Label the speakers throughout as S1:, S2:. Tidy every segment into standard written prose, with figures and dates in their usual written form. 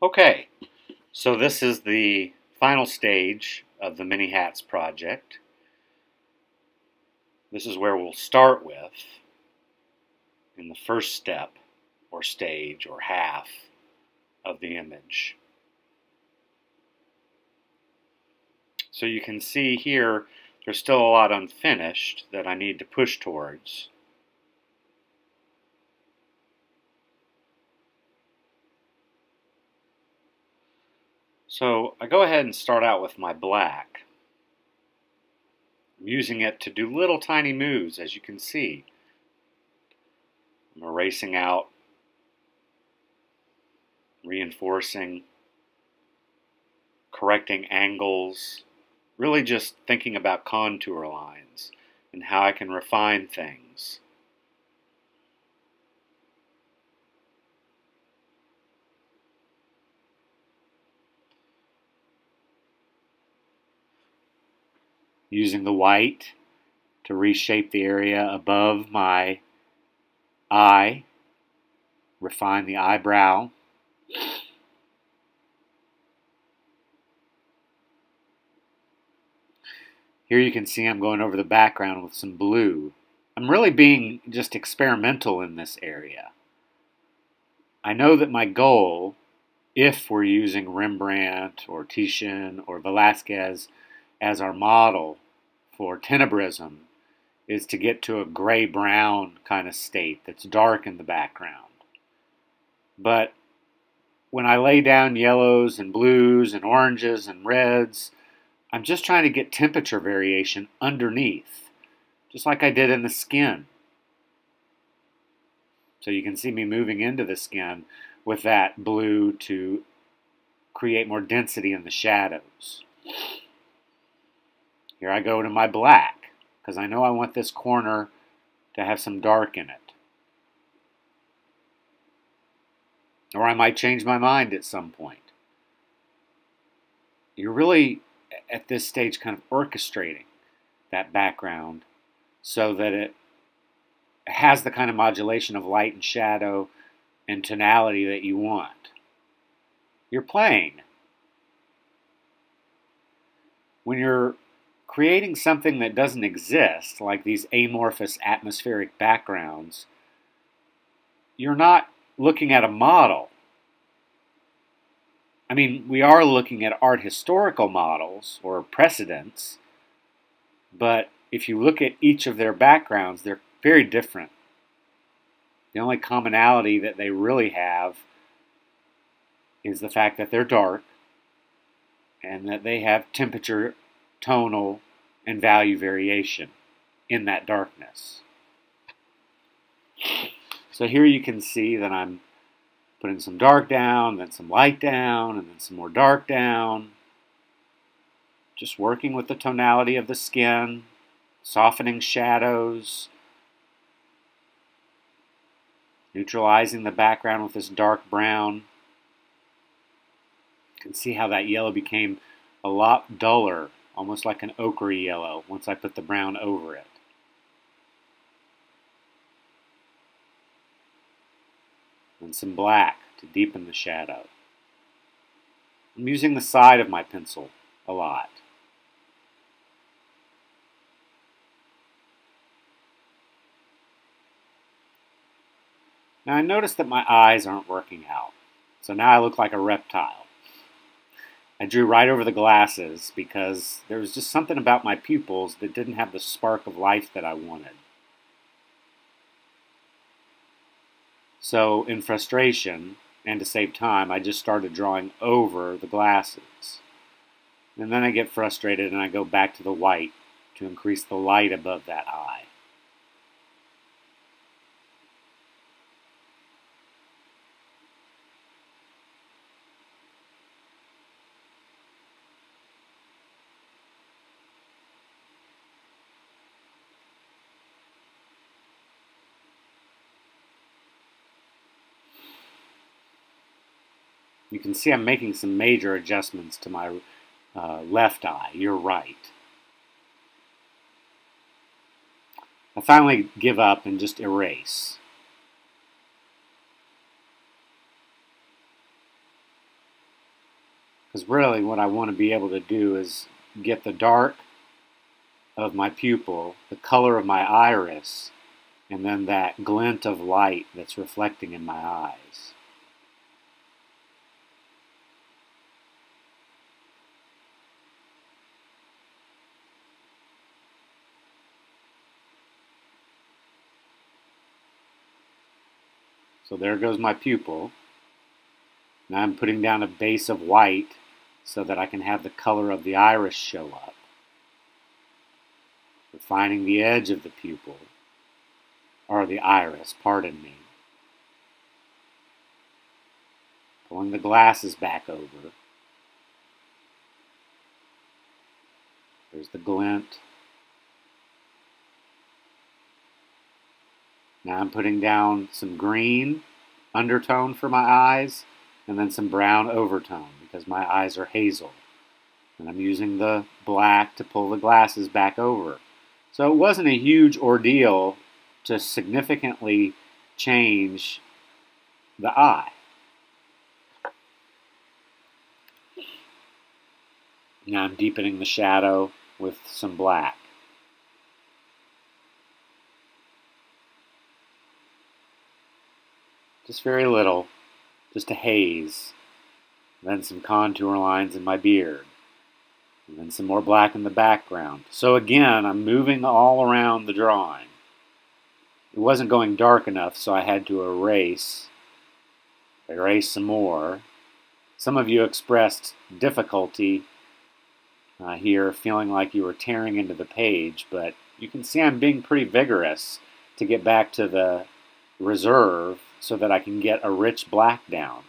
S1: Okay, so this is the final stage of the Mini Hats project. This is where we'll start with in the first step or stage or half of the image. So you can see here there's still a lot unfinished that I need to push towards. So I go ahead and start out with my black. I'm using it to do little tiny moves, as you can see. I'm erasing out, reinforcing, correcting angles, really just thinking about contour lines and how I can refine things. Using the white to reshape the area above my eye, refine the eyebrow. Here you can see I'm going over the background with some blue. I'm really being just experimental in this area. I know that my goal, if we're using Rembrandt or Titian or Velázquez as our model for tenebrism, is to get to a gray-brown kind of state that's dark in the background. But when I lay down yellows and blues and oranges and reds, I'm just trying to get temperature variation underneath, just like I did in the skin. So you can see me moving into the skin with that blue to create more density in the shadows. Here I go to my black, because I know I want this corner to have some dark in it. Or I might change my mind at some point. You're really, at this stage, kind of orchestrating that background so that it has the kind of modulation of light and shadow and tonality that you want. You're playing. When you're creating something that doesn't exist, like these amorphous atmospheric backgrounds, you're not looking at a model. I mean, we are looking at art historical models or precedents, but if you look at each of their backgrounds, they're very different. The only commonality that they really have is the fact that they're dark and that they have temperature, tonal, and value variation in that darkness. So here you can see that I'm putting some dark down, then some light down, and then some more dark down. Just working with the tonality of the skin, softening shadows, neutralizing the background with this dark brown. You can see how that yellow became a lot duller, almost like an ochre yellow, once I put the brown over it. And some black to deepen the shadow. I'm using the side of my pencil a lot. Now I notice that my eyes aren't working out, so now I look like a reptile. I drew right over the glasses because there was just something about my pupils that didn't have the spark of life that I wanted. So in frustration, and to save time, I just started drawing over the glasses. And then I get frustrated and I go back to the white to increase the light above that eye. You can see I'm making some major adjustments to my left eye. You're right. I finally give up and just erase. Because really what I want to be able to do is get the dark of my pupil, the color of my iris, and then that glint of light that's reflecting in my eyes. So there goes my pupil. Now I'm putting down a base of white so that I can have the color of the iris show up. Refining the edge of the pupil, or the iris, pardon me. Pulling the glasses back over. There's the glint. Now I'm putting down some green undertone for my eyes and then some brown overtone because my eyes are hazel. And I'm using the black to pull the glasses back over. So it wasn't a huge ordeal to significantly change the eye. Now I'm deepening the shadow with some black. Just very little, just a haze. Then some contour lines in my beard. And then some more black in the background. So again, I'm moving all around the drawing. It wasn't going dark enough, so I had to erase some more. Some of you expressed difficulty here, feeling like you were tearing into the page, but you can see I'm being pretty vigorous to get back to the reserve so that I can get a rich black down.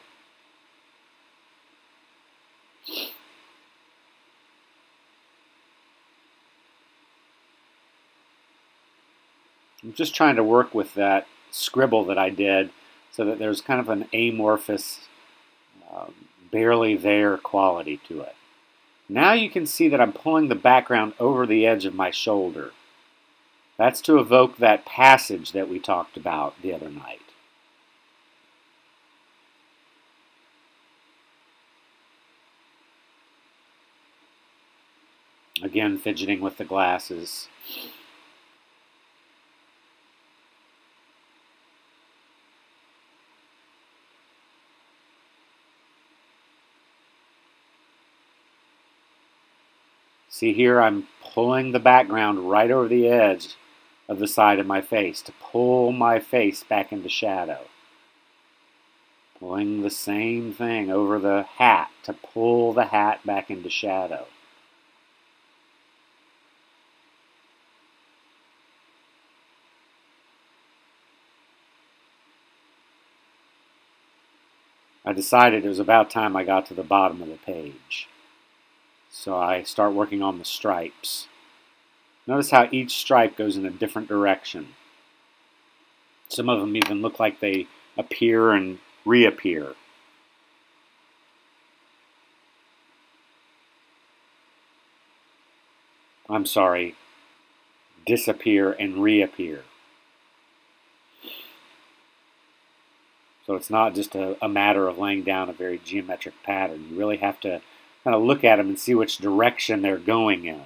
S1: I'm just trying to work with that scribble that I did so that there's kind of an amorphous, barely there quality to it. Now you can see that I'm pulling the background over the edge of my shoulder. That's to evoke that passage that we talked about the other night. Again, fidgeting with the glasses. See here, I'm pulling the background right over the edge of the side of my face to pull my face back into shadow. Pulling the same thing over the hat to pull the hat back into shadow. I decided it was about time I got to the bottom of the page. So I start working on the stripes. Notice how each stripe goes in a different direction. Some of them even look like they appear and reappear. I'm sorry, disappear and reappear. So it's not just a matter of laying down a very geometric pattern. You really have to kind of look at them and see which direction they're going in.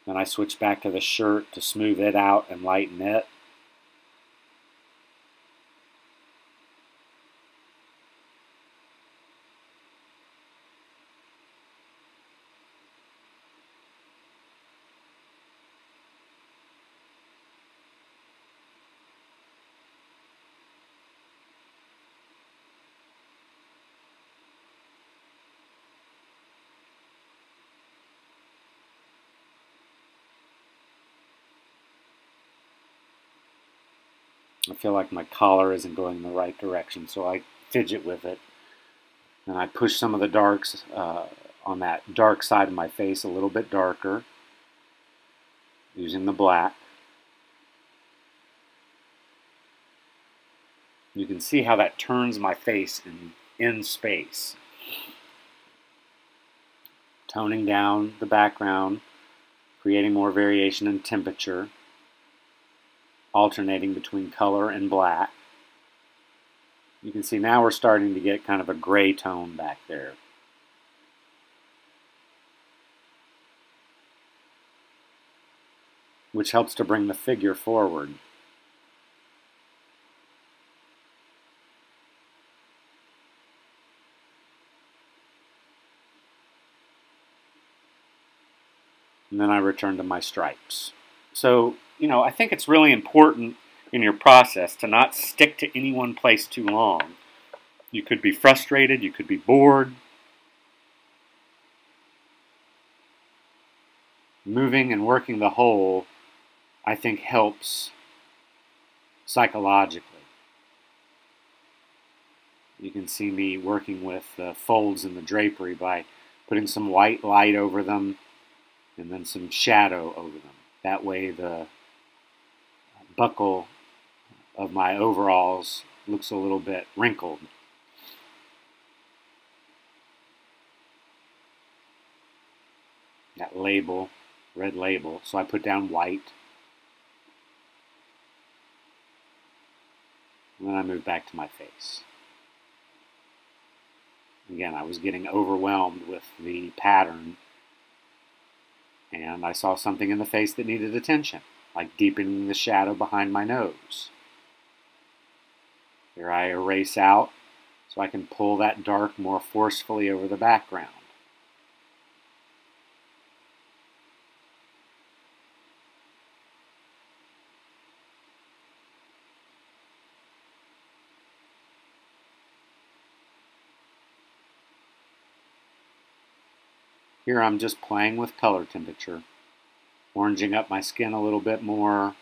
S1: Then I switch back to the shirt to smooth it out and lighten it. I feel like my collar isn't going in the right direction, so I fidget with it. And I push some of the darks on that dark side of my face a little bit darker, using the black. You can see how that turns my face in space. Toning down the background, creating more variation in temperature, alternating between color and black. You can see now we're starting to get kind of a gray tone back there. which helps to bring the figure forward. And then I return to my stripes. So, I think it's really important in your process to not stick to any one place too long. You could be frustrated, you could be bored. Moving and working the whole, I think, helps psychologically. You can see me working with the folds in the drapery by putting some white light over them and then some shadow over them. That way the buckle of my overalls looks a little bit wrinkled. That label, red label, so I put down white. And then I move back to my face. Again, I was getting overwhelmed with the pattern, and I saw something in the face that needed attention, like deepening the shadow behind my nose. Here I erase out so I can pull that dark more forcefully over the background. Here I'm just playing with color temperature, oranging up my skin a little bit more,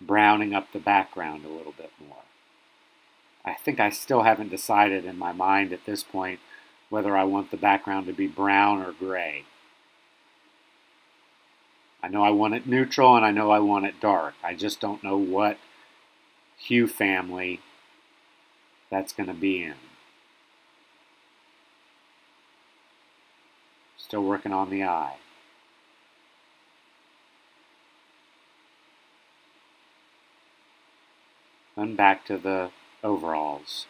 S1: browning up the background a little bit more. I think I still haven't decided in my mind at this point whether I want the background to be brown or gray. I know I want it neutral and I know I want it dark. I just don't know what hue family that's going to be in. Still working on the eye. Then back to the overalls.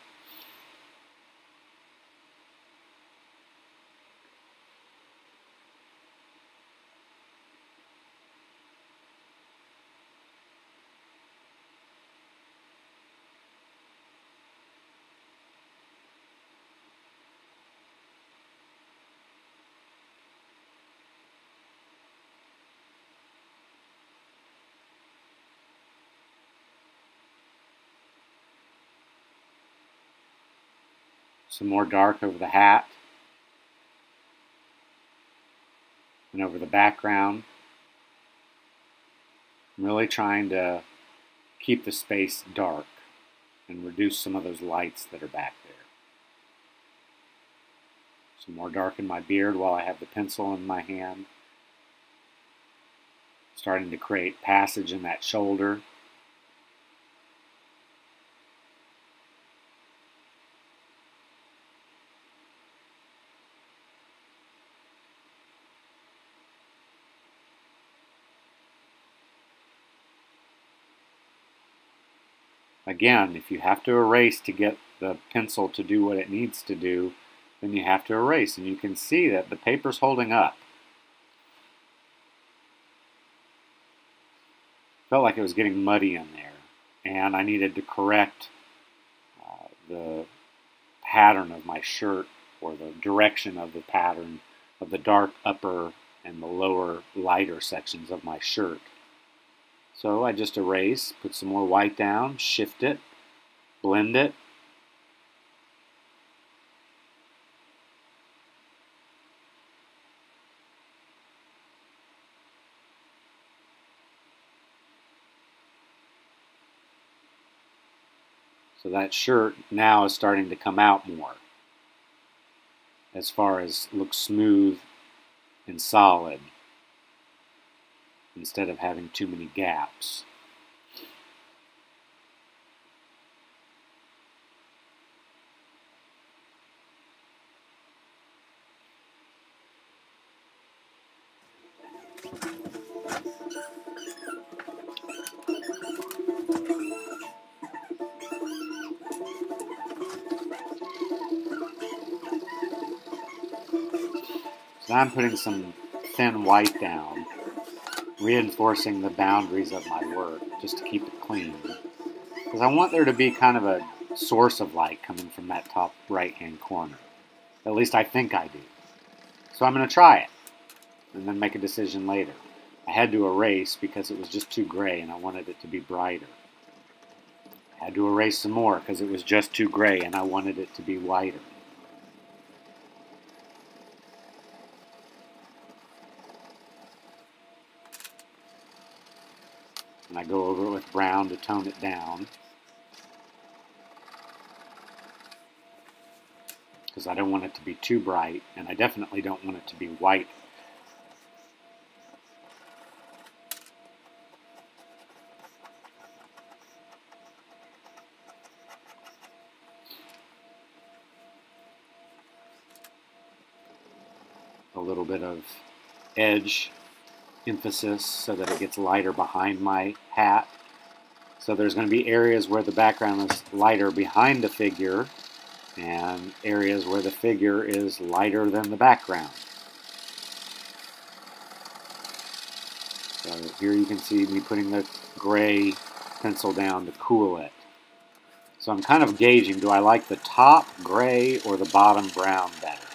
S1: Some more dark over the hat and over the background. I'm really trying to keep the space dark and reduce some of those lights that are back there. Some more dark in my beard while I have the pencil in my hand. Starting to create passage in that shoulder. Again, if you have to erase to get the pencil to do what it needs to do, then you have to erase. And you can see that the paper's holding up. Felt like it was getting muddy in there. And I needed to correct the pattern of my shirt, or the direction of the pattern of the dark upper and the lower lighter sections of my shirt. So I just erase, put some more white down, shift it, blend it. So that shirt now is starting to come out more, as far as looks smooth and solid, instead of having too many gaps. So I'm putting some thin white down reinforcing the boundaries of my work just to keep it clean. Because I want there to be kind of a source of light coming from that top right-hand corner. At least I think I do. So I'm going to try it and then make a decision later. I had to erase because it was just too gray and I wanted it to be brighter. I had to erase some more because it was just too gray and I wanted it to be whiter. And I go over it with brown to tone it down, because I don't want it to be too bright, and I definitely don't want it to be white. A little bit of edge emphasis so that it gets lighter behind my hat. So there's going to be areas where the background is lighter behind the figure and areas where the figure is lighter than the background. So here you can see me putting the gray pencil down to cool it. So I'm kind of gauging, do I like the top gray or the bottom brown better?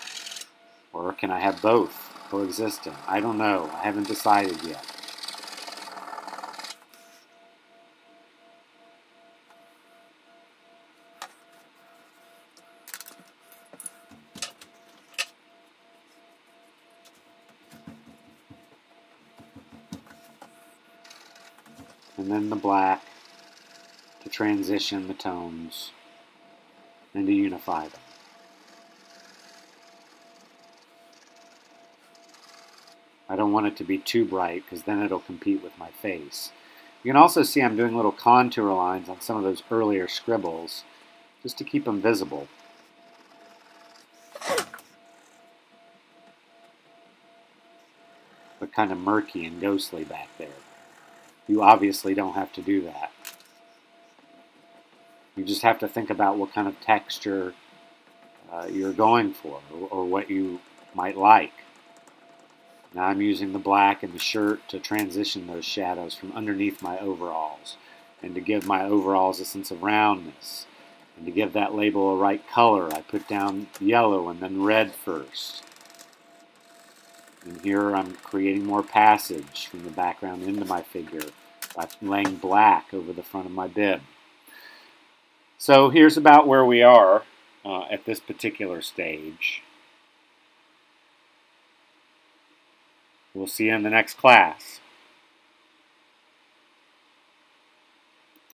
S1: Or can I have both coexisting? I don't know. I haven't decided yet. And then the black to transition the tones and to unify them. I don't want it to be too bright because then it'll compete with my face. You can also see I'm doing little contour lines on some of those earlier scribbles just to keep them visible. But kind of murky and ghostly back there. You obviously don't have to do that. You just have to think about what kind of texture you're going for or what you might like. Now I'm using the black in the shirt to transition those shadows from underneath my overalls and to give my overalls a sense of roundness. And to give that label a right color, I put down yellow and then red first. And here I'm creating more passage from the background into my figure by laying black over the front of my bib. So here's about where we are at this particular stage. We'll see you in the next class.